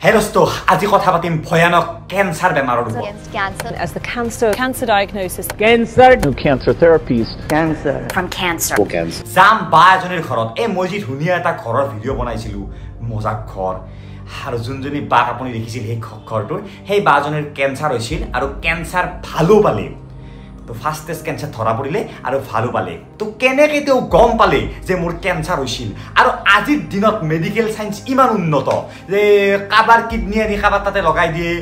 হেৰস্তো আজি কথা পাতিম ভয়ানক ক্যান্সাৰ বেমাৰৰ ওপৰত as the cancer diagnosis cancer therapies from cancer জাম বা এজনীৰ ঘৰত এই মই যি ধুনীয়া এটা ঘৰৰ ভিডিঅ' বনাইছিলো মজাক ঘৰ আৰু যোনজনী বাক আপুনি দেখিছিল সেই ঘৰটোৰ সেই বাজনীৰ ক্যান্সাৰ হৈছিল আৰু ক্যান্সাৰ ভালো পালে তো ফার্স্ট স্টেজ ক্যান্সার ধরা পড়িলে আর ভালো পালে তো কেনেকে তেও গম পালে যে মোর ক্যান্সার হয়েছিল আর আজির দিনত মেডিকেল সায়েন্স ইমান উন্নত যে কাবার কিডনি আনি কাবার তাতে লগাই দিয়ে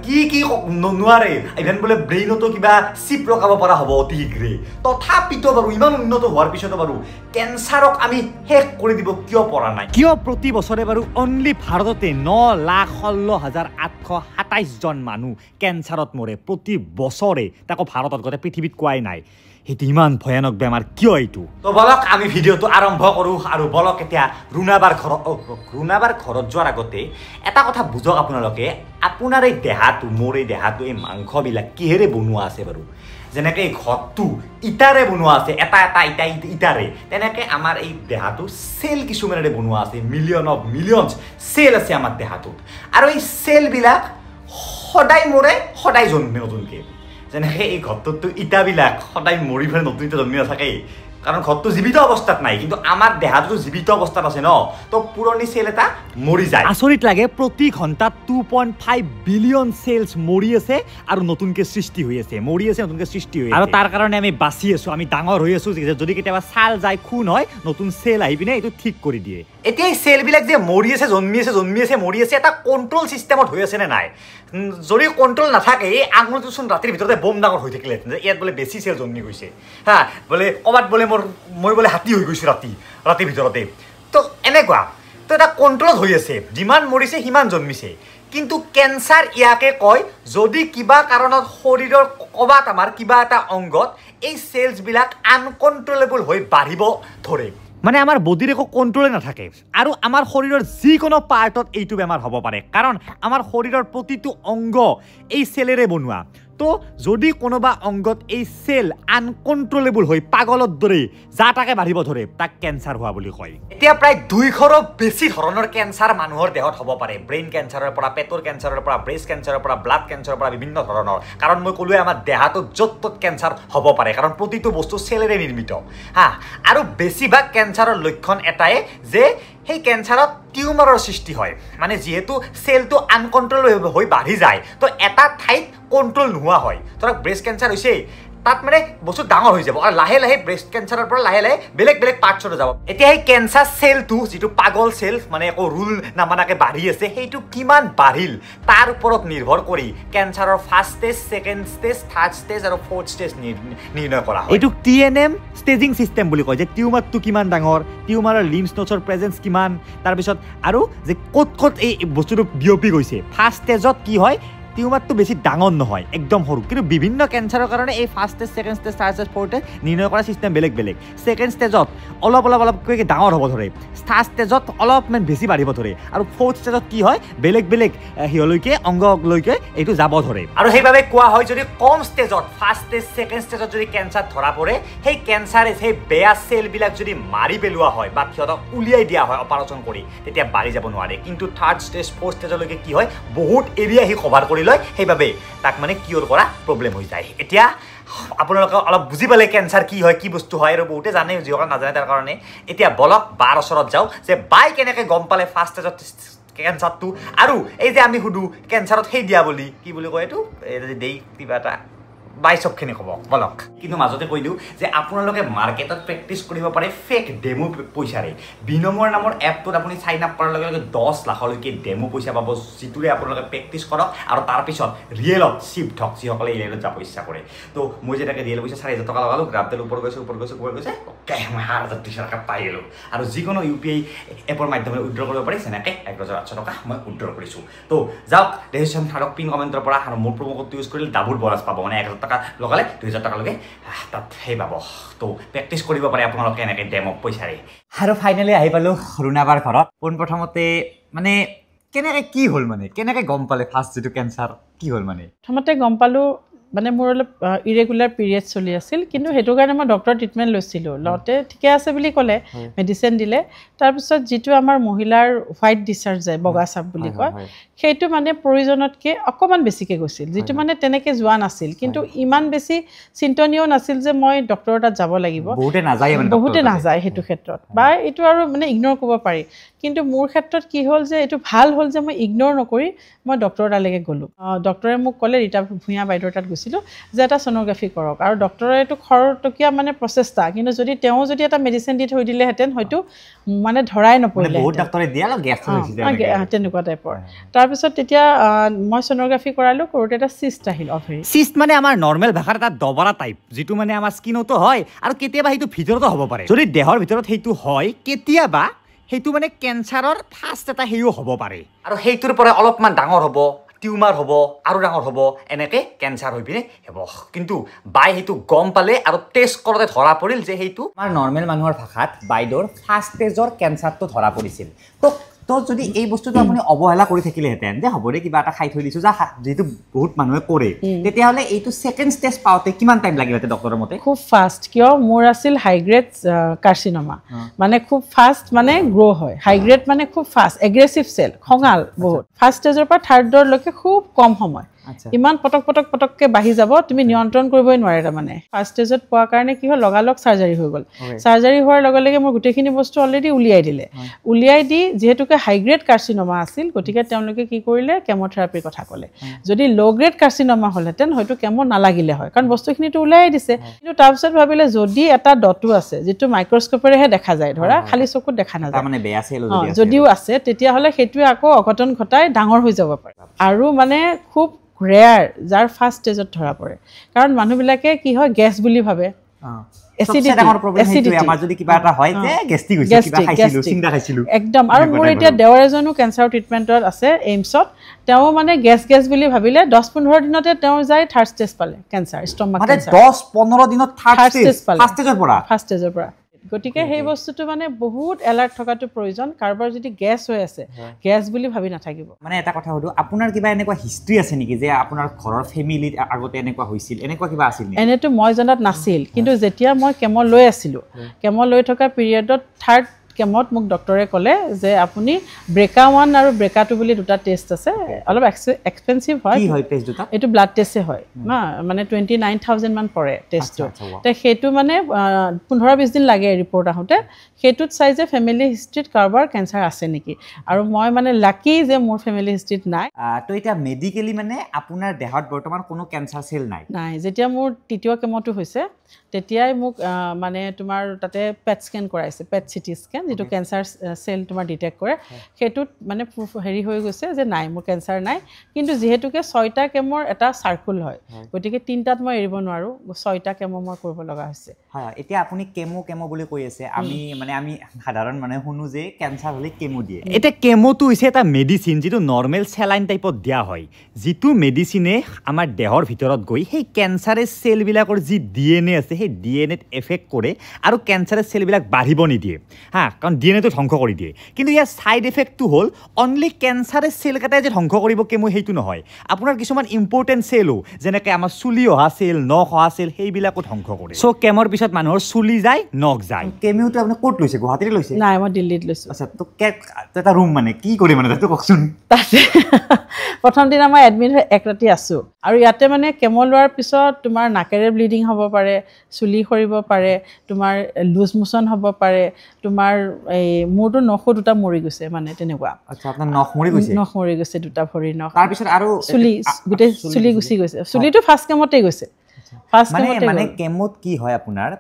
কি কি নোৱাৰে ইভেন বোলে ব্ৰেইনতো কিবা চিপ লগাব পৰা হ'ব অতি শীঘ্ৰে তথাপিতো বাৰু ইমান উন্নত হোৱাৰ পিছতো বাৰু ক্যান্সাৰক আমি শেষ কৰি দিব কিয় পৰা নাই কিয় প্ৰতি বছৰে বাৰু অনলি ভাৰততে 9,16,827 জন মানুহ ক্যান্সাৰত মৰে প্ৰতি বছৰে তাকো ভাৰতত পৃথিৱীত কোৱাই নাই হেতি ইমান ভয়ানক বেমাৰ কিয় এইটো তো বলক আমি ভিডিঅ'টো আৰম্ভ কৰো আৰু বলক এতিয়া ৰুণাবাৰ ঘৰত যোৱাৰ আগতে এটা কথা বুজক আপোনালোকে আপোনাৰ এই দেহাটো মোৰ এই দেহাটো এই মাংসবিলাক কিহেৰে বনোৱা আছে বাৰু যেনেকৈ এই ঘৰটো ইটাৰে বনোৱা আছে এটা ইটাৰে তেনেকৈ আমাৰ এই দেহাটো চেল কিছুমানেৰে বনোৱা আছে মিলিয়নছ চেল আছে আমাৰ দেহাটোত আৰু এই চেলবিলাক সদায় মৰে সদায় জন্মে নতুনকৈ যেনেকৈ এই ঘৰটোতো ইটাবিলাক সদায় মৰি ফেলে নতুন ইটা জন্মি নাথাকে কাৰণ ঘৰটো জীৱিত অৱস্থাত নাই কিন্তু আমাৰ দেহাটো জীৱিত অৱস্থাত আছে ন তো পুৰণি চেল এটা মৰি যায় আচৰিত লাগে প্ৰতি ঘণ্টাত 2.5 বিলিয়ন চেলছ মৰি আছে আৰু নতুনকৈ সৃষ্টি হৈ আছে মৰি আছে নতুনকৈ সৃষ্টি হৈ আছে আৰু তাৰ কাৰণে আমি বাচি আছো আমি ডাঙৰ হৈ আছো যদি কেতিয়াবা ছাল যায় খুন হয় নতুন চেল আহি পিনে এইটো ঠিক কৰি দিয়ে এতিয়া এই চেলবিলাক যে মৰি আছে জন্মি আছে মৰি আছে এটা কণ্ট্ৰল চিষ্টেমত হৈ আছে নে নাই যদি কণ্ট্ৰল নাথাকে এই আঙুলটোচোন ৰাতিৰ ভিতৰতে বম ডাঙৰ হৈ থাকিলে ইয়াত বোলে বেছি চেল জন্মি গৈছে হা বোলে ক'ৰবাত বোলে মই বোলে হাতী হৈ গৈছোঁ ৰাতিৰ ভিতৰতে তো এনেকুৱা তো এটা কণ্ট্ৰল হৈ আছে যিমান মৰিছে সিমান জন্মিছে কিন্তু ক্যান্সাৰ ইয়াকে কয় যদি কিবা কাৰণত শৰীৰৰ ক'বাত আমাৰ কিবা এটা অংগত এই চেলছবিলাক আনকণ্ট্ৰলেবল হৈ বাঢ়িব ধৰে মানে আমাৰ বডিৰ একো কণ্ট্ৰলে নাথাকে আৰু আমাৰ শৰীৰৰ যিকোনো পাৰ্টত এইটো বেমাৰ হ'ব পাৰে কাৰণ আমাৰ শৰীৰৰ প্ৰতিটো অংগ এই চেলেৰে বনোৱা তো যদি কোনোবা অংগত এই সেল আনকণ্ট্ৰলেবল হৈ পাগলৰ দৰে যা তাকে বাঢ়িব ধৰে তাক ক্যান্সাৰ হোৱা বুলি কয় এতিয়া প্ৰায় 200ৰো বেছি ধৰণৰ ক্যান্সাৰ মানুহৰ দেহত হ'ব পাৰে ব্ৰেইন ক্যান্সাৰৰ পৰা পেটৰ ক্যান্সাৰৰ পৰা ব্ৰেষ্ট ক্যান্সাৰৰ পৰা ব্লাড ক্যান্সাৰৰ পৰা বিভিন্ন ধৰণৰ কাৰণ মই ক'লোৱে আমাৰ দেহাটো য'ত ক্যান্সাৰ হ'ব পাৰে কাৰণ প্ৰতিটো বস্তু সেলেৰে নিৰ্মিত হা আৰু বেছিভাগ ক্যান্সাৰৰ লক্ষণ এটাই যে সেই ক্যান্সাৰত টিউমাৰৰ সৃষ্টি হয় মানে যেহেতু সেলটো আনকণ্ট্ৰল হৈ বাঢ়ি যায় তো এটা ঠাইত কণ্ট্ৰল নোহোৱা হয় ধৰক ব্ৰেষ্ট ক্যান্সাৰ হৈছে তাত মানে বস্তু ডাঙৰ হৈ যাব আৰু লাহে লাহে ব্ৰেষ্ট ক্যান্সাৰৰ পৰা লাহে লাহে বেলেগ পাৰ্টছলৈ যাব এতিয়া এই ক্যান্সাৰ সেলটো যিটো পাগল সেল মানে একো ৰুল নামানাকে বাঢ়ি আছে সেইটো কিমান বাঢ়িল তাৰ ওপৰত নিৰ্ভৰ কৰি ক্যান্সাৰৰ first stage second stage third stage আৰু ফ'ৰ্থ ষ্টেজ নিৰ্ণয় কৰা হয় এইটো TNM ষ্টেজিং সিস্টেম বুলি কয় যে টিউমাৰটো কিমান ডাঙৰ টিউমাৰৰ লিম্ফ নোডছৰ প্ৰেজেন্স কিমান তাৰপিছত আৰু যে ক'ত এই বস্তুটো বিয়পি গৈছে ফাৰ্ষ্ট ষ্টেজত কি হয় টিউমাৰটো বেছি ডাঙৰ নহয় একদম সৰু কিন্তু বিভিন্ন ক্যান্সাৰৰ কাৰণে এই first stage second stage third stage fourth stage নিৰ্ণয় কৰা সিস্টেম বেলেগ ছেকেণ্ড ষ্টেজত অলপ ডাঙৰ হ'ব ধৰে থাৰ্ড ষ্টেজত অলপমান বেছি বাঢ়িব ধৰে আৰু ফ'ৰ্থ ষ্টেজত কি হয় বেলেগ হিয়লৈকে অংগলৈকে এইটো যাব ধৰে আৰু সেইবাবে কোৱা হয় যদি কম ষ্টেজত ফাৰ্ষ্ট ষ্টেজ ছেকেণ্ড ষ্টেজত যদি ক্যান্সাৰ ধৰা পৰে সেই ক্যান্সাৰে সেই বেয়া চেলবিলাক যদি মাৰি পেলোৱা হয় বা সিহঁতক উলিয়াই দিয়া হয় অপাৰেশ্যন কৰি তেতিয়া বাঢ়ি যাব নোৱাৰে কিন্তু থাৰ্ড ষ্টেজ ফ'ৰ্থ ষ্টেজলৈকে কি হয় বহুত এৰিয়া সি কভাৰ কৰি লয় সেইবাবে তাক মানে কিয়ৰ কৰা প্ৰব্লেম হৈ যায় এতিয়া আপোনালোকে অলপ বুজি পালে ক্যান্সাৰ কি হয় কি বস্তু হয় আৰু বহুতে জানে যিসকল নাজানে তাৰ কাৰণে এতিয়া বলক বাৰ ওচৰত যাওঁ যে বাই কেনেকৈ গম পালে ফাৰ্ষ্ট ষ্টেজত ক্যান্সাৰটো আৰু এই যে আমি সুধো ক্যান্সাৰত সেই দিয়া বুলি কি বুলি কয় এইটো দেই কিবা এটা বাই সবখিনি ক'ব বলক কিন্তু মাজতে কৈ দিওঁ যে আপোনালোকে মাৰ্কেটত প্ৰেক্টিছ কৰিব পাৰে ফেক ডেমো পইচাৰে বিনমৰ নামৰ এপটোত আপুনি সাইন আপ কৰাৰ লগে লগে 10 লাখলৈকে ডেমো পইচা পাব যিটোৰে আপোনালোকে প্ৰেক্টিছ কৰক আৰু তাৰপিছত ৰিয়েলত শিফ্ট হওক যিসকলে ৰিয়েলত যাব ইচ্ছা কৰে তো মই যেনেকৈ ৰিয়েল পইচা 4,000 টকা লগালোঁ গ্ৰাফডেল ওপৰ গৈছে অ'কে মই 1,000 টকা পাই গ'লোঁ আৰু যিকোনো UPI এপৰ মাধ্যমেৰে উইড্ৰ কৰিব পাৰি যেনেকৈ 1,800 টকা মই উইড্ৰ কৰিছোঁ তো যাওক ৰেজিষ্ট্ৰেশ্যন থাকক পিন কমেণ্টৰ পৰা আৰু মোৰ প্ৰমো কোডটো ইউজ কৰিলে ডাবল বনাছ পাব মানে 1,000 টকা লগালে 2,000 টকালৈকে তাত সেই পাব তো প্ৰেক্টিছ কৰিব পাৰে আপোনালোকে এনেকৈ ডেমো পইচাৰে আৰু ফাইনেলি আহি পালোঁ ৰুণাবাৰ ঘৰত পোনপ্ৰথমতে মানে কেনেকৈ কি হ'ল মানে কেনেকৈ গম পালে ফাৰ্ষ্ট যিটো ক্যান্সাৰ কি হ'ল মানে প্ৰথমতে গম পালোঁ মানে মোৰ অলপ ইৰেগুলাৰ পিৰিয়ড চলি আছিল কিন্তু সেইটো কাৰণে মই ডক্টৰ ট্ৰিটমেণ্ট লৈছিলোঁ লওঁতে ঠিকে আছে বুলি ক'লে মেডিচিন দিলে তাৰপিছত যিটো আমাৰ মহিলাৰ হোৱাইট ডিচাৰ্জ যায় বগা চাপ বুলি কয় সেইটো মানে প্ৰয়োজনতকৈ অকণমান বেছিকৈ গৈছিল যিটো মানে তেনেকৈ যোৱা নাছিল কিন্তু ইমান বেছি চিন্তনীয় নাছিল যে মই ডক্টৰৰ তাত যাব লাগিব বহুতে নাযায় সেইটো ক্ষেত্ৰত বা এইটো আৰু মানে ইগন'ৰ কৰিব পাৰি কিন্তু মোৰ ক্ষেত্ৰত কি হ'ল যে এইটো ভাল হ'ল যে মই ইগন'ৰ নকৰি মই ডক্টৰৰ তালৈকে গ'লোঁ ডক্টৰে মোক ক'লে ৰীতা ভূঞা বাইদেউৰ তাত গৈছিলোঁ যে এটা ছ'ন'গ্ৰাফি কৰক আৰু ডক্টৰে এইটো খৰতকীয়া মানে প্ৰচেষ্টা কিন্তু যদি তেওঁ যদি এটা মেডিচিন দি থৈ দিলেহেঁতেন হয়তো মানে ধৰাই নপৰিলে তেনেকুৱা টাইপৰ তাৰপিছত তেতিয়া মই ছ'ন'গ্ৰাফি কৰালোঁ কৰোঁতে এটা চিষ্ট আহিল অভেৰী চিষ্ট মানে আমাৰ নৰ্মেল ভাষাত এটা দবৰা টাইপ যিটো মানে আমাৰ স্কিনতো হয় আৰু কেতিয়াবা সেইটো ভিতৰতো হ'ব পাৰে যদি দেহৰ ভিতৰত সেইটো হয় কেতিয়াবা সেইটো মানে কেঞ্চাৰৰ ফাৰ্ষ্ট এটা হেৰিও হ'ব পাৰে আৰু সেইটোৰ পৰা অলপমান ডাঙৰ হ'ব টিউমাৰ হ'ব আৰু ডাঙৰ হ'ব এনেকৈ কেঞ্চাৰ হৈ পিনে হ'ব কিন্তু বাই সেইটো গম পালে আৰু টেষ্ট কৰোঁতে ধৰা পৰিল যে সেইটো আমাৰ নৰ্মেল মানুহৰ ভাষাত বাইদেউৰ ফাৰ্ষ্ট ষ্টেজৰ কেঞ্চাৰটো ধৰা পৰিছিল তো যদি এই বস্তুটো আপুনি অৱহেলা কৰি থাকিলেহেঁতেন যে হ'ব দে কিবা এটা খাই থৈ দিছোঁ যা যিটো বহুত মানুহে কৰে তেতিয়াহ'লে এইটো ছেকেণ্ড ষ্টেজ পাওঁতে কিমান টাইম লাগিলেহেঁতেন ডক্টৰৰ মতে খুব ফাষ্ট কিয় মোৰ আছিল হাই গ্ৰেড কাৰ্চিনমা মানে খুব ফাষ্ট মানে গ্ৰ' হয় হাই গ্ৰেড মানে খুব ফাষ্ট এগ্ৰেছিভ চেল খঙাল বহুত ফাৰ্ষ্ট ষ্টেজৰ পৰা থাৰ্ডলৈকে খুব কম সময় ইমান পটককৈ বাঢ়ি যাব তুমি নিয়ন্ত্ৰণ কৰিবই নোৱাৰে তাৰমানে ফাৰ্ষ্ট ষ্টেজত পোৱাৰ কাৰণে কি হ'ল লগালগ চাৰ্জাৰী হৈ গ'ল চাৰ্জাৰী হোৱাৰ লগে লগে মোৰ গোটেইখিনি বস্তু অলৰেডি উলিয়াই দিলে উলিয়াই দি যিহেতুকে হাই গ্ৰেড কাৰ্চিনমা আছিল গতিকে তেওঁলোকে কি কৰিলে কেম'থেৰাপিৰ কথা ক'লে যদি ল' গ্ৰেড কাৰ্চিনমা হ'লহেঁতেন হয়তো কেমো নালাগিলে হয় কাৰণ বস্তুখিনিতো উলিয়াই দিছে কিন্তু তাৰপিছত ভাবিলে যদি এটা ডটো আছে যিটো মাইক্ৰস্ক'পেৰেহে দেখা যায় ধৰা খালী চকুত দেখা নাযায় যদিও আছে তেতিয়াহ'লে সেইটোৱে আকৌ অঘটন ঘটাই ডাঙৰ হৈ যাব পাৰে আৰু মানে খুব ৰেয়াৰ যাৰ ফাৰ্ষ্ট ষ্টেজত ধৰা পৰে কাৰণ মানুহবিলাকে কি হয় গেছ বুলি ভাবে একদম আৰু মোৰ এতিয়া দেৱৰ এজনো কেঞ্চাৰ ট্ৰিটমেণ্টত আছে এইমছত তেওঁ মানে গেছ বুলি ভাবিলে 10-15 দিনতে তেওঁ যায় থাৰ্ড ষ্টেজ পালে কেঞ্চাৰ ষ্টমাক কেঞ্চাৰ 10-15 দিনত থাৰ্ড ষ্টেজ পালে ফাৰ্ষ্ট ষ্টেজৰ পৰা গতিকে সেই বস্তুটো মানে বহুত এলাৰ্ট থকাটো প্ৰয়োজন কাৰোবাৰ যদি গেছ হৈ আছে গেছ বুলি ভাবি নাথাকিব মানে এটা কথা সুধো আপোনাৰ কিবা এনেকুৱা হিষ্ট্ৰী আছে নেকি যে আপোনাৰ ঘৰৰ ফেমিলিত আগতে এনেকুৱা হৈছিল এনেকুৱা কিবা আছিল নেকি এনেতো মই জনাত নাছিল কিন্তু যেতিয়া মই কেম' লৈ আছিলোঁ কেম' লৈ থকা পিৰিয়ডত থাৰ্ড কেমত মোক ডক্টৰে ক'লে যে আপুনি ব্ৰেকা 1 আৰু ব্ৰেকা 2 বুলি দুটা টেষ্ট আছে অলপ এক্সপেন্সিভ হয় কি হয় টেষ্ট দুটা এইটো ব্লাড টেষ্টে হয় না মানে 29,000 মান পৰে টেষ্টটো তে সেইটো মানে 15-20 দিন লাগে ৰিপৰ্ট আহোঁতে সেইটোত চাই যে ফেমিলি হিষ্ট্ৰীত কাৰোবাৰ কেঞ্চাৰ আছে নেকি আৰু মই মানে লাকি যে মোৰ ফেমিলি হিষ্ট্ৰীত নাই তো এতিয়া মেডিকেলি মানে আপোনাৰ দেহত বৰ্তমান কোনো কেঞ্চাৰ চেল নাই যেতিয়া মোৰ তৃতীয় কেমটো হৈছে তেতিয়াই মোক মানে তোমাৰ তাতে পেট স্কেন কৰাইছে পেট চিটি স্কেন যেটো কেঞ্চাৰ সেল তোমাৰ ডিটেক্ট কৰে হেতুত মানে হেৰি হৈ গৈছে যে নাই মোৰ কেঞ্চাৰ নাই কিন্তু যেহেতুকে 6টা কেমৰ এটা সাৰ্কুল হয় গতিকে 3টাত মই এৰিব নোৱাৰো 6টা কেম মই কৰিব লগা হৈছে হয় এতিয়া আপুনি কেমো বুলি কৈ আছে আমি মানে আমি সাধাৰণ মানে শুনো যে কেঞ্চাৰ হলে কেমো দিয়ে এটা কেমোটো হৈছে এটা মেডিসিন যেটো নৰমাল সেলাইন টাইপত দিয়া হয় যেটো মেডিসিনে আমাৰ দেহৰ ভিতৰত গৈ সেই কেঞ্চাৰে সেল বিলাকৰ যি ডিএনএ আছে সেই ডিএনএত এফেক্ট কৰে আৰু কেঞ্চাৰে সেল বিলাক বাঢ়িব নিদিয়ে হা কাৰণ ডিএনএটো ধ্বংস কৰি দিয়ে কিন্তু ইয়াৰ সাইড এফেক্টটো হ'ল অনলি কেঞ্চাৰে সেল কাটাই যে ধ্বংস কৰিব কেমো হেইটো নহয় আপোনাৰ কিছুমান ইম্পৰ্টেন্ট সেলও যেনেকৈ আমাৰ চুলি অহা সেল নখ অহা সেল সেইবিলাকো ধ্বংস কৰে সো কেমৰ পিছত মানুহৰ চুলি যায় নখ যায় কেমিওটো আপুনি ক'ত লৈছে গুৱাহাটীত লৈছে নাই মই দিল্লীত লৈছো আচ্ছা তো এটা ৰুম মানে কি কৰি মানে তো কওকচোন প্ৰথম দিনা মই এডমিট হৈ এক ৰাতি আছো আৰু ইয়াতে মানে কেমো লোৱাৰ পিছত তোমাৰ নাকেৰে ব্লিডিং হ'ব পাৰে চুলি খৰিব পাৰে তোমাৰ লুজ মোচন হ'ব পাৰে তোমাৰ এই মোৰটো নখ দুটা মৰি গৈছে মানে তেনেকুৱা আচ্ছা আপোনাৰ নখ মৰি গৈছে দুটা ভৰি নখ তাৰ পিছত আৰু চুলি গোটে চুলি গুছি গৈছে চুলিটো ফাৰ্ষ্ট কেমতে গৈছে ফাৰ্ষ্ট কেমতে মানে কেমোত কি হয় আপোনাৰ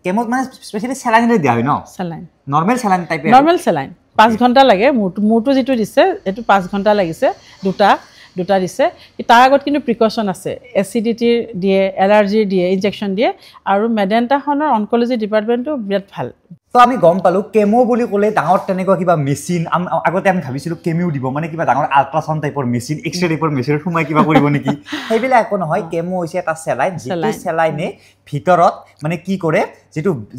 কেমোত মানে স্পেশালি সেলাইন দিয়া হয় ন সেলাইন নৰমাল সেলাইন টাইপে নৰমাল সেলাইন 5 ঘন্টা লাগে মোৰটো যেটো দিছে এটো 5 ঘন্টা লাগিছে দুটা দিছে তাৰ আগত কিন্তু প্ৰিকশন আছে এসিডিটি দিয়ে এলাৰ্জি দিয়ে ইনজেকশন দিয়ে আৰু মেডেন্টাখনৰ অনকলজি ডিপাৰ্টমেন্টটো বিৰাট ভাল তো আমি গম পালো কেমো বুলি ক'লে ডাঙৰ তেনেকুৱা কিবা মেচিন আগতে আমি ভাবিছিলো কেমিও দিব মানে কিবা ডাঙৰ আল্ট্ৰাসাউন্ড টাইপৰ মেচিন এক্সৰে টাইপৰ মেচিন সোমাই কিবা কৰিব নেকি সেইবিলাক একো নহয় কেমো হৈছে এটা সেলাইন যিটো সেলাইনে ভিতৰত মানে কি কৰে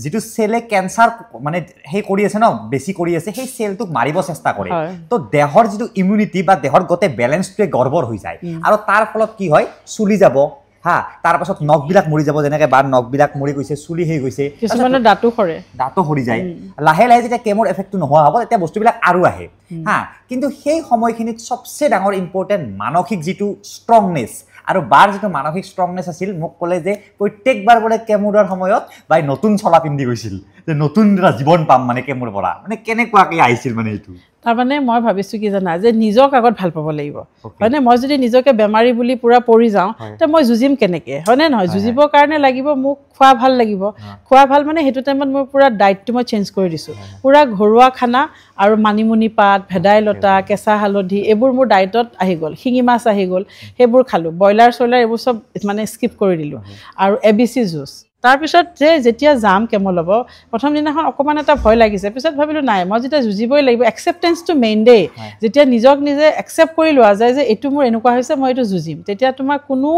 যেটো সেলে কেঞ্চাৰ মানে হেই কৰি আছে ন বেছি কৰি আছে সেই সেলটোক মাৰিব চেষ্টা কৰে তো দেহৰ যেটো ইমিউনিটি বা দেহৰ গতে বেলেন্সটোৱে গৰ্বৰ হৈ যায় আৰু তাৰ ফলত কি হয় চুলি যাব হা তাৰ পাছত নখবিলাক মৰি যাব যেনেকৈ বাৰ নখবিলাক মৰি গৈছে চুলি হৈ গৈছে কিছুমানৰ দাঁতো সৰি যায় লাহে লাহে যেতিয়া কেমৰ এফেক্টটো নোহোৱা হ'ব তেতিয়া বস্তুবিলাক আৰু আহে হা কিন্তু সেই সময়খিনিত সবচে ডাঙৰ ইম্পৰ্টেণ্ট মানসিক যিটো ষ্ট্ৰংনেছ আৰু বাৰ যিটো মানসিক ষ্ট্ৰংনেছ আছিল মোক ক'লে যে প্ৰত্যেকবাৰ বোলে কেমোৰৰ সময়ত বাই নতুন চলা পিন্ধি গৈছিল যে নতুন এটা জীৱন পাম মানে কেমোৰ পৰা মানে কেনেকুৱাকৈ আহিছিল মানে এইটো তাৰমানে মই ভাবিছোঁ কি জানা যে নিজক আগত ভাল পাব লাগিব হয়নে মই যদি নিজকে বেমাৰী বুলি পূৰা পৰি যাওঁ তে মই যুঁজিম কেনেকৈ হয়নে নহয় যুঁজিবৰ কাৰণে লাগিব মোক খোৱা ভাল লাগিব খোৱা ভাল মানে সেইটো টাইমত মই পূৰা ডায়েটটো মই চেঞ্জ কৰি দিছোঁ পূৰা ঘৰুৱা খানা আৰু মানিমুনি পাত ভেদাইলতা কেঁচা হালধি এইবোৰ মোৰ ডায়েটত আহি গ'ল শিঙি মাছ আহি গ'ল সেইবোৰ খালোঁ ব্ৰইলাৰ চইলাৰ এইবোৰ চব মানে স্কিপ কৰি দিলোঁ আৰু ABC জুচ তাৰপিছত যেতিয়া যাম কেমো ল'ব প্ৰথম দিনাখন অকণমান এটা ভয় লাগিছে পিছত ভাবিলোঁ নাই মই যেতিয়া যুঁজিবই লাগিব একচেপ্টেঞ্চটো মেইন দেই যেতিয়া নিজক নিজে একচেপ্ট কৰি লোৱা যায় যে এইটো মোৰ এনেকুৱা হৈছে মই এইটো যুঁজিম তেতিয়া তোমাৰ কোনো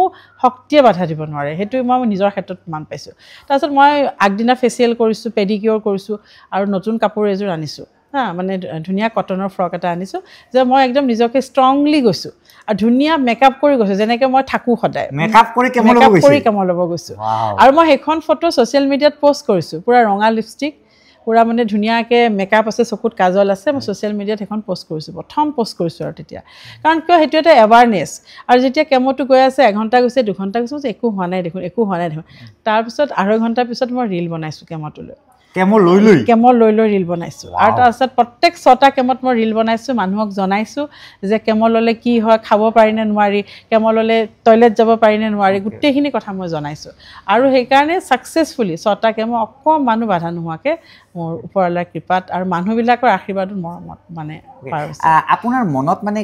শক্তিয়ে বাধা দিব নোৱাৰে সেইটো মই নিজৰ ক্ষেত্ৰত মান পাইছোঁ তাৰপিছত মই আগদিনা ফেচিয়েল কৰিছোঁ পেডিকিয়ৰ কৰিছোঁ আৰু নতুন কাপোৰ এযোৰ আনিছোঁ হা মানে ধুনীয়া কটনৰ ফ্ৰক এটা আনিছোঁ যে মই একদম নিজকে ষ্ট্ৰংলি গৈছোঁ আৰু ধুনীয়া মেকআপ কৰি গৈছোঁ যেনেকৈ মই থাকোঁ সদায় মেকআপ কৰি কেমো ল'ব গৈছোঁ আৰু মই সেইখন ফটো ছ'চিয়েল মিডিয়াত পষ্ট কৰিছোঁ পূৰা ৰঙা লিপষ্টিক পূৰা মানে ধুনীয়াকৈ মেকআপ আছে চকুত কাজল আছে মই ছ'চিয়েল মিডিয়াত সেইখন পষ্ট কৰিছোঁ প্ৰথম পষ্ট কৰিছোঁ আৰু তেতিয়া কাৰণ কিয় সেইটো এটা এৱাৰনেছ আৰু যেতিয়া কেমোটো গৈ আছে এঘণ্টা গৈছে দুঘণ্টা গৈছে যে একো হোৱা নাই দেখোন তাৰপিছত 2.5 ঘণ্টাৰ পিছত মই ৰিল বনাইছোঁ কেমোটোলৈ কেমো লৈ ৰিল বনাইছোঁ আৰু তাৰপিছত প্ৰত্যেক 6টা কেমত মই ৰিল বনাইছোঁ মানুহক জনাইছোঁ যে কেমো ল'লে কি হয় খাব পাৰি নে নোৱাৰি কেমো ল'লে টয়লেট যাব পাৰি নে নোৱাৰি গোটেইখিনি কথা মই জনাইছোঁ আৰু সেইকাৰণে ছাকচেছফুলি 6টা কেমো অকণমানো বাধা নোহোৱাকৈ মোৰ ওপৰৱালাৰ কৃপাত আৰু মানুহবিলাকৰ আশীৰ্বাদত মৰমত মানে পাৰ হৈছে আপোনাৰ মনত মানে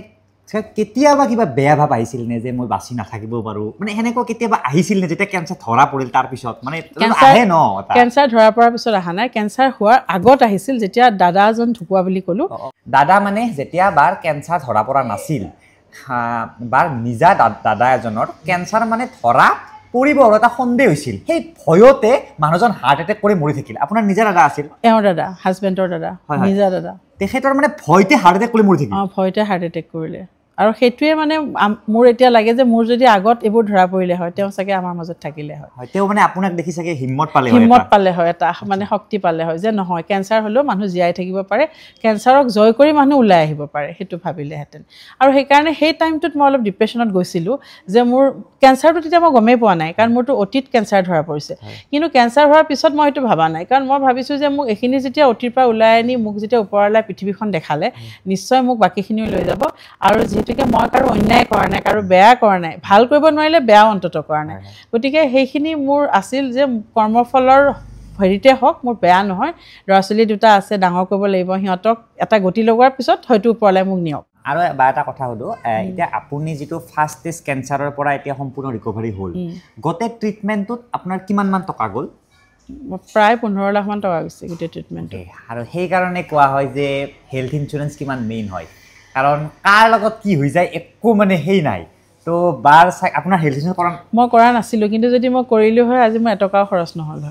কেতিয়াবা কিবা বেয়া ভাৱ আহিছিল নে যে মই বাচি নাথাকিব পাৰোঁ মানে সেনেকুৱা কেতিয়াবা আহিছিল নে যেতিয়া কেঞ্চাৰ ধৰা পৰিল তাৰপিছত মানে আহে ন কেঞ্চাৰ ধৰা পৰাৰ পিছত অহা নাই কেঞ্চাৰ হোৱাৰ আগত আহিছিল যেতিয়া দাদা এজন ঢুকুৱা বুলি ক'লোঁ দাদা মানে যেতিয়া বাৰ কেঞ্চাৰ ধৰা পৰা নাছিল বাৰ নিজা দাদা এজনৰ কেঞ্চাৰ মানে ধৰা পৰিব আৰু এটা সন্দেহ হৈছিল সেই ভয়তে মানুহজন হাৰ্ট এটেক কৰি মৰি থাকিল আপোনাৰ নিজা দাদা আছিল এওঁৰ দাদা হাজবেণ্ডৰ দাদা নিজা দাদা তেখেতৰ মানে ভয়তে হাৰ্ট এটেক কৰি মৰি থাকিল ভয়তে হাৰ্ট এটেক কৰিলে আৰু সেইটোৱে মানে মোৰ এতিয়া লাগে যে মোৰ যদি আগত এইবোৰ ধৰা পৰিলে হয় তেওঁ চাগে আমাৰ মাজত থাকিলে হয় তেওঁ মানে আপোনাক দেখি চাগে হিম্মত পালে হয় এটা মানে শক্তি পালে হয় যে নহয় কেঞ্চাৰ হ'লেও মানুহ জীয়াই থাকিব পাৰে কেঞ্চাৰক জয় কৰি মানুহ ওলাই আহিব পাৰে সেইটো ভাবিলেহেঁতেন আৰু সেইকাৰণে সেই টাইমটোত মই অলপ ডিপ্ৰেশ্যনত গৈছিলোঁ যে মোৰ কেঞ্চাৰটো তেতিয়া মই গমেই পোৱা নাই কাৰণ মোৰতো অতীত কেঞ্চাৰ ধৰা পৰিছে কিন্তু কেঞ্চাৰ হোৱাৰ পিছত মই সেইটো ভবা নাই কাৰণ মই ভাবিছোঁ যে মোক এইখিনি যেতিয়া অতীৰ পৰা ওলাই আনি মোক যেতিয়া ওপৰৱালাই পৃথিৱীখন দেখালে নিশ্চয় মোক বাকীখিনিও লৈ যাব আৰু গতিকে মই কাৰো অন্যায় কৰা নাই কাৰো বেয়া কৰা নাই ভাল কৰিব নোৱাৰিলে বেয়াও অন্তত কৰা নাই গতিকে সেইখিনি মোৰ আছিল যে কৰ্মফলৰ হেৰিতে হওক মোৰ বেয়া নহয় ল'ৰা ছোৱালী দুটা আছে ডাঙৰ কৰিব লাগিব সিহঁতক এটা গতি লগোৱাৰ পিছত হয়তো ওপৰলৈ মোক নিয়ক আৰু এবাৰ এটা কথা সুধো এতিয়া আপুনি যিটো ফাৰ্ষ্ট ষ্টেজ কেঞ্চাৰৰ পৰা এতিয়া সম্পূৰ্ণ ৰিকভাৰী হ'ল গোটেই ট্ৰিটমেণ্টটোত আপোনাৰ কিমানমান টকা গ'ল প্ৰায় 15 লাখ মান টকা গৈছে গোটেই ট্ৰিটমেণ্টটো আৰু সেইকাৰণে কোৱা হয় যে হেল্থ ইঞ্চুৰেঞ্চ কিমান মেইন হয় কাৰণ কাৰ লগত কি হৈ যায় একো মানে হেই নাই তো বাৰ আপোনাৰ হেল্থ ইঞ্চুৰেঞ্চ মই কৰা নাছিলোঁ কিন্তু যদি মই কৰিলোঁ হয় আজি মই এটকাও খৰচ নহ'ল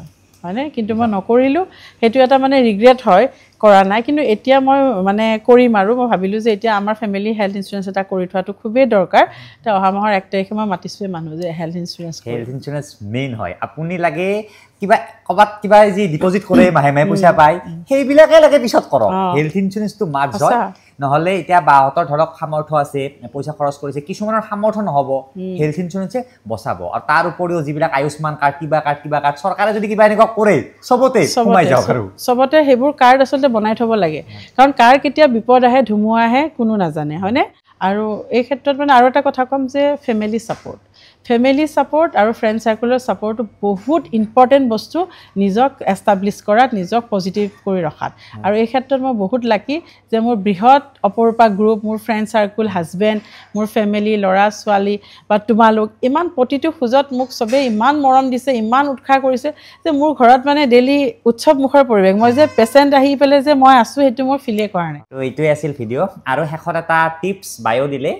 হয়নে কিন্তু মই নকৰিলোঁ সেইটো এটা মানে ৰিগ্ৰেট হয় কৰা নাই কিন্তু এতিয়া মই মানে কৰিম আৰু মই ভাবিলোঁ যে এতিয়া আমাৰ ফেমিলি হেল্থ ইঞ্চুৰেঞ্চ এটা কৰি থোৱাটো খুবেই দৰকাৰ তো অহা মাহৰ 1 তাৰিখে মই মাতিছোঁ মানুহ যে হেল্থ ইঞ্চুৰেঞ্চ মেইন হয় আপুনি লাগে কিবা ক'ৰবাত কিবা যি ডিপজিট কৰে মাহে মাহে পইচা পায় সেইবিলাকে লাগে পিছত কৰক হেল্থ ইঞ্চুৰেঞ্চটো মাক হয় নহ'লে এতিয়া বাহঁতৰ ধৰক সামৰ্থ্য আছে পইচা খৰচ কৰিছে কিছুমানৰ সামৰ্থ্য নহ'ব হেল্থ ইঞ্চুৰেঞ্চে বচাব আৰু তাৰ উপৰিও যিবিলাক আয়ুষ্মান কাৰ্ড কিবা কাৰ্ড চৰকাৰে যদি কিবা এনেকুৱা কৰে চবতে সোমাই যাওক আৰু চবতে সেইবোৰ কাৰ্ড আচলতে বনাই থ'ব লাগে কাৰণ কাৰ কেতিয়া বিপদ আহে ধুমুহা আহে কোনো নাজানে হয়নে আৰু এই ক্ষেত্ৰত মানে আৰু এটা কথা ক'ম যে ফেমিলি ছাপোৰ্ট আৰু ফ্ৰেণ্ড চাৰ্কুলৰ ছাপোৰ্টটো বহুত ইম্পৰ্টেণ্ট বস্তু নিজক এষ্টাব্লিছ কৰাত নিজক পজিটিভ কৰি ৰখাত আৰু এই ক্ষেত্ৰত মই বহুত লাকি যে মোৰ বৃহৎ অপৰূপা গ্ৰুপ মোৰ ফ্ৰেণ্ড চাৰ্কুল হাজবেণ্ড মোৰ ফেমিলি ল'ৰা ছোৱালী বা তোমালোক ইমান প্ৰতিটো খোজত মোক চবেই ইমান মৰম দিছে ইমান উৎসাহ কৰিছে যে মোৰ ঘৰত মানে ডেইলি উৎসৱ মুখৰ পৰিৱেশ মই যে পেচেণ্ট আহি পেলাই যে মই আছোঁ সেইটো মই ফিলেই কৰা নাই তো এইটোৱে আছিল ভিডিঅ' আৰু শেষত এটা টিপছ বায়ো দিলে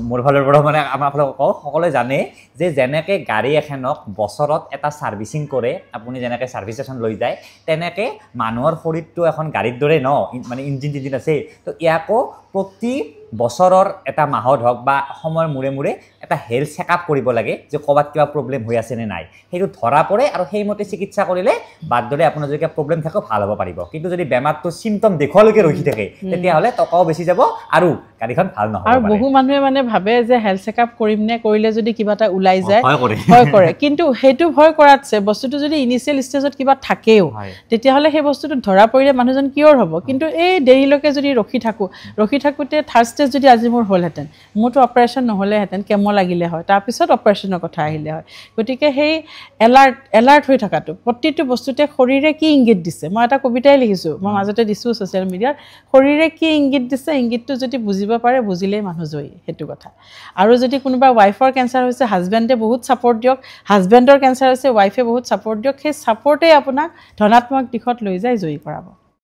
মোৰ ফালৰ পৰা মানে আমাৰ ফালে কওঁ সকলোৱে জানে যে যেনেকৈ গাড়ী এখনক বছৰত এটা ছাৰ্ভিচিং কৰে আপুনি যেনেকৈ ছাৰ্ভিচ ষ্টেচন লৈ যায় তেনেকৈ মানুহৰ শৰীৰটো এখন গাড়ীৰ দৰে ন মানে ইঞ্জিন আছে তো ইয়াকো প্ৰতি বছৰৰ এটা মাহত হওক বা সময়ৰ মূৰে মূৰে এটা হেল্থ চেকআপ কৰিব লাগে যে ক'ৰবাত কিবা প্ৰব্লেম হৈ আছে নে নাই সেইটো ধৰা পৰে আৰু সেইমতে চিকিৎসা কৰিলে বাদদৰে আপোনাৰ যদি কিবা প্ৰব্লেম থাকে ভাল হ'ব পাৰিব কিন্তু যদি বেমাৰটো চিম্পটম দেখুৱালৈকে ৰখি থাকে তেতিয়াহ'লে টকাও বেছি যাব আৰু গাড়ীখন ভাল নহ'ব আৰু বহু মানুহে মানে ভাবে যে হেল্থ চেকআপ কৰিম নে কৰিলে যদি কিবা এটা ওলাই যায় ভয় কৰে কিন্তু সেইটো ভয় কৰাতছে বস্তুটো যদি ইনিচিয়েল ষ্টেজত কিবা থাকেও তেতিয়াহ'লে সেই বস্তুটো ধৰা পৰিলে মানুহজন কিয়ৰ হ'ব কিন্তু এই দেৰিলৈকে যদি ৰখি থাকোঁতে থাৰ্ড ষ্টেজ যদি আজি মোৰ হ'লহেঁতেন মোৰতো অপাৰেশ্যন নহ'লেহেঁতেন কেমো লাগিলে হয় তাৰপিছত অপাৰেশ্যনৰ কথা আহিলে হয় গতিকে সেই এলাৰ্ট হৈ থকাটো প্ৰতিটো বস্তুতে শৰীৰে কি ইংগিত দিছে মই এটা কবিতাই লিখিছোঁ মই মাজতে দিছোঁ ছ'চিয়েল মিডিয়াত শৰীৰে কি ইংগিত দিছে ইংগিতটো যদি বুজিব পাৰে বুজিলেই মানুহ জয়ী সেইটো কথা আৰু যদি কোনোবা ৱাইফৰ কেঞ্চাৰ হৈছে হাজবেণ্ডে বহুত ছাপৰ্ট দিয়ক হাজবেণ্ডৰ কেঞ্চাৰ হৈছে ৱাইফে বহুত ছাপৰ্ট দিয়ক সেই ছাপৰ্টেই আপোনাক ধনাত্মক দিশত লৈ যায় জয়ী কৰাব